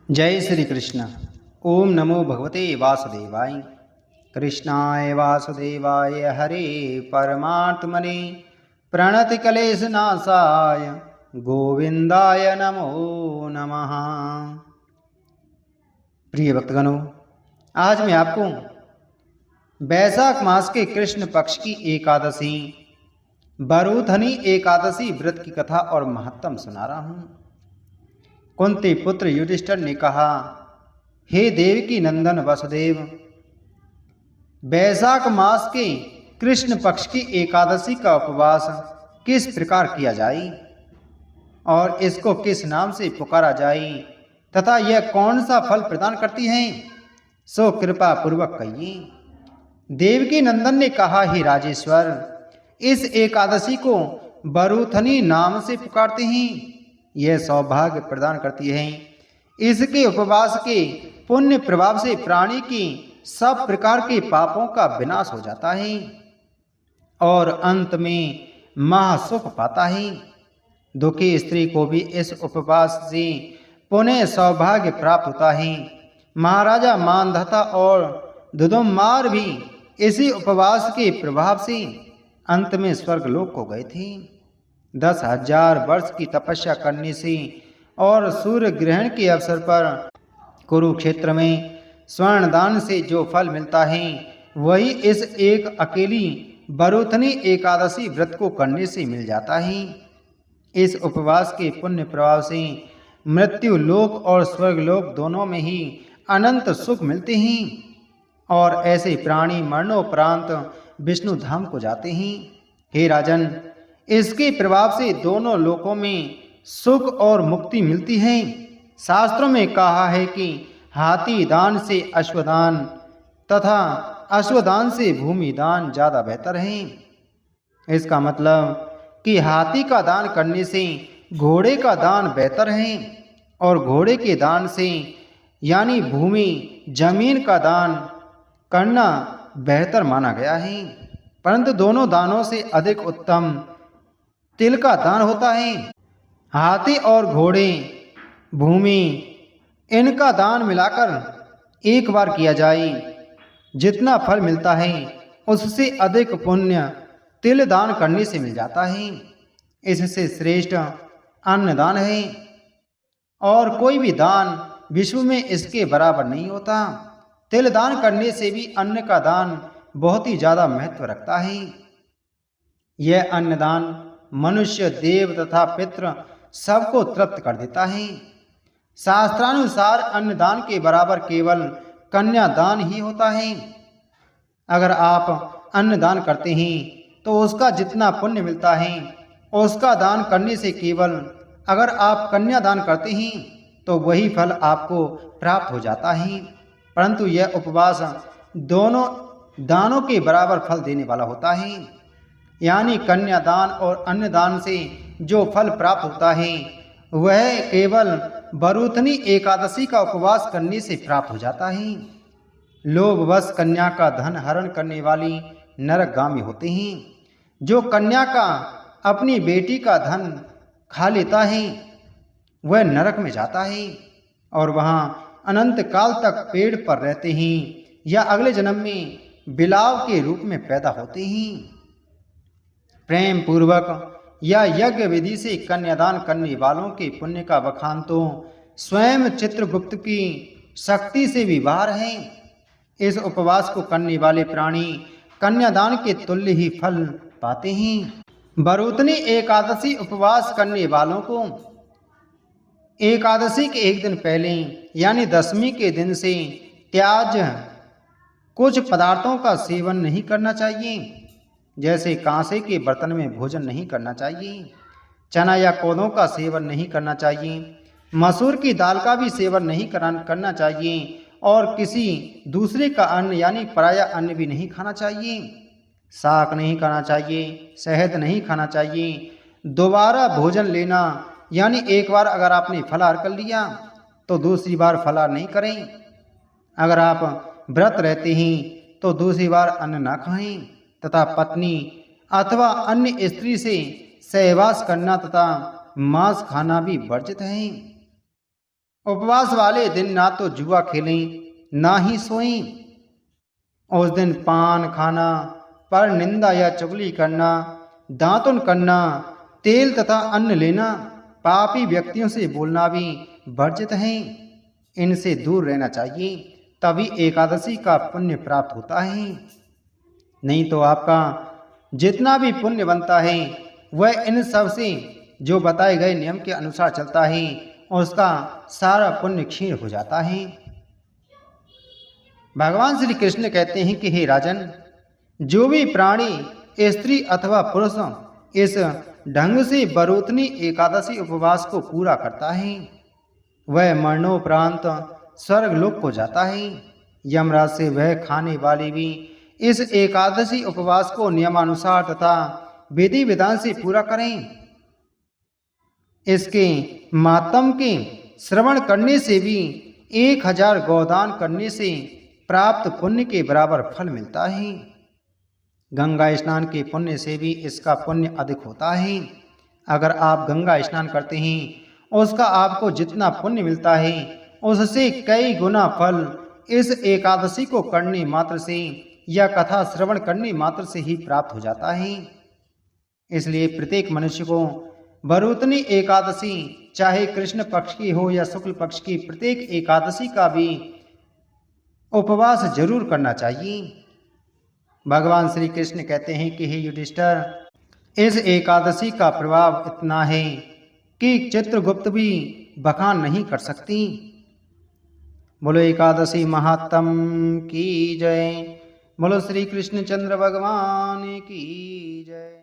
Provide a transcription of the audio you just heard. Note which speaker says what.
Speaker 1: जय श्री कृष्ण। ओम नमो भगवते वासुदेवाय। कृष्णाय वासुदेवाय हरे परमात्मने प्रणति कलेश नाशाय गोविंदाय नमो नमः। प्रिय भक्तगणों, आज मैं आपको वैशाख मास के कृष्ण पक्ष की एकादशी बरूथनी एकादशी व्रत की कथा और महत्तम सुना रहा हूं। कुंती पुत्र युधिष्ठिर ने कहा, हे देवकी नंदन वसुदेव, वैशाख मास के कृष्ण पक्ष की एकादशी का उपवास किस प्रकार किया जाए और इसको किस नाम से पुकारा जाए तथा यह कौन सा फल प्रदान करती है, सो कृपा पूर्वक कहिए। देवकी नंदन ने कहा, हे राजेश्वर, इस एकादशी को बरूथनी नाम से पुकारते हैं। यह सौभाग्य प्रदान करती है। इसके उपवास के पुण्य प्रभाव से प्राणी की सब प्रकार के पापों का विनाश हो जाता है और अंत में महासुख पाता है। दुखी स्त्री को भी इस उपवास से पुण्य सौभाग्य प्राप्त होता है। महाराजा मानधता और दुदुम्मार भी इसी उपवास के प्रभाव से अंत में स्वर्गलोक को गए थे। 10,000 वर्ष की तपस्या करने से और सूर्य ग्रहण के अवसर पर कुरुक्षेत्र में स्वर्ण दान से जो फल मिलता है, वही इस एक अकेली बरूथनी एकादशी व्रत को करने से मिल जाता है। इस उपवास के पुण्य प्रभाव से मृत्यु लोक और स्वर्गलोक दोनों में ही अनंत सुख मिलते हैं और ऐसे प्राणी मरणोपरांत विष्णु धाम को जाते हैं। हे राजन, इसके प्रभाव से दोनों लोकों में सुख और मुक्ति मिलती है। शास्त्रों में कहा है कि हाथी दान से अश्वदान तथा अश्वदान से भूमि दान ज़्यादा बेहतर है। इसका मतलब कि हाथी का दान करने से घोड़े का दान बेहतर है और घोड़े के दान से यानी भूमि जमीन का दान करना बेहतर माना गया है। परंतु दोनों दानों से अधिक उत्तम तिल का दान होता है। हाथी और घोड़े, भूमि, इनका दान मिलाकर एक बार किया जाए, जितना फल मिलता है उससे अधिक पुण्य तिल दान करने से मिल जाता है। इससे श्रेष्ठ अन्नदान है और कोई भी दान विश्व में इसके बराबर नहीं होता। तिल दान करने से भी अन्न का दान बहुत ही ज़्यादा महत्व रखता है। यह अन्नदान मनुष्य, देव तथा पितृ सबको तृप्त कर देता है। शास्त्रानुसार अन्नदान के बराबर केवल कन्यादान ही होता है। अगर आप अन्नदान करते हैं तो उसका जितना पुण्य मिलता है उसका दान करने से केवल अगर आप कन्यादान करते हैं तो वही फल आपको प्राप्त हो जाता है। परंतु यह उपवास दोनों दानों के बराबर फल देने वाला होता है। यानी कन्यादान और अन्नदान से जो फल प्राप्त होता है वह केवल बरूथनी एकादशी का उपवास करने से प्राप्त हो जाता है। लोभवश कन्या का धन हरण करने वाली नरकगामी होते हैं। जो कन्या का अपनी बेटी का धन खा लेता है वह नरक में जाता है और वहाँ अनंत काल तक पेड़ पर रहते हैं या अगले जन्म में बिलाव के रूप में पैदा होते हैं। प्रेम पूर्वक या यज्ञ विधि से कन्यादान करने वालों के पुण्य का बखान तो स्वयं चित्रगुप्त की शक्ति से भी बाहर है। इस उपवास को करने वाले प्राणी कन्यादान के तुल्य ही फल पाते हैं। बरूथनी एकादशी उपवास करने वालों को एकादशी के एक दिन पहले यानी दशमी के दिन से त्याज्य कुछ पदार्थों का सेवन नहीं करना चाहिए। जैसे कांसे के बर्तन में भोजन नहीं करना चाहिए, चना या कोदों का सेवन नहीं करना चाहिए, मसूर की दाल का भी सेवन नहीं करना चाहिए और किसी दूसरे का अन्न यानी पराया अन्न भी नहीं खाना चाहिए। साग नहीं खाना चाहिए, शहद नहीं खाना चाहिए। दोबारा भोजन लेना यानी एक बार अगर आपने फलाहार कर लिया तो दूसरी बार फलाहार नहीं करें। अगर आप व्रत रहते हैं तो दूसरी बार अन्न ना खाएं तथा पत्नी अथवा अन्य स्त्री से सहवास करना तथा मांस खाना भी वर्जित है। उपवास वाले दिन ना तो जुआ खेलें, ना ही सोएं। उस दिन पान खाना, पर निंदा या चुगली करना, दातुन करना, तेल तथा अन्न लेना, पापी व्यक्तियों से बोलना भी वर्जित है। इनसे दूर रहना चाहिए, तभी एकादशी का पुण्य प्राप्त होता है। नहीं तो आपका जितना भी पुण्य बनता है वह इन सब से, जो बताए गए नियम के अनुसार चलता है, उसका सारा पुण्य क्षीण हो जाता है। भगवान श्री कृष्ण कहते हैं कि हे राजन, जो भी प्राणी, स्त्री अथवा पुरुष इस ढंग से बरोतनी एकादशी उपवास को पूरा करता है, वह मरणोपरांत स्वर्गलोक को जाता है। यमराज से वह खाने वाले भी इस एकादशी उपवास को नियमानुसार तथा विधि विधान से पूरा करें। इसके मातम के श्रवण करने से भी 1000 गौदान करने से प्राप्त पुण्य के बराबर फल मिलता है। गंगा स्नान के पुण्य से भी इसका पुण्य अधिक होता है। अगर आप गंगा स्नान करते हैं, उसका आपको जितना पुण्य मिलता है, उससे कई गुना फल इस एकादशी को करने मात्र से या कथा श्रवण करने मात्र से ही प्राप्त हो जाता है। इसलिए प्रत्येक मनुष्य को बरोतनी एकादशी, चाहे कृष्ण पक्ष की हो या शुक्ल पक्ष की, प्रत्येक एकादशी का भी उपवास जरूर करना चाहिए। भगवान श्री कृष्ण कहते हैं कि हे युधिष्ठिर, इस एकादशी का प्रभाव इतना है कि चित्रगुप्त भी बखान नहीं कर सकती। बोलो एकादशी महात्म की जय। बोलो श्री कृष्णचंद्र भगवान की जय।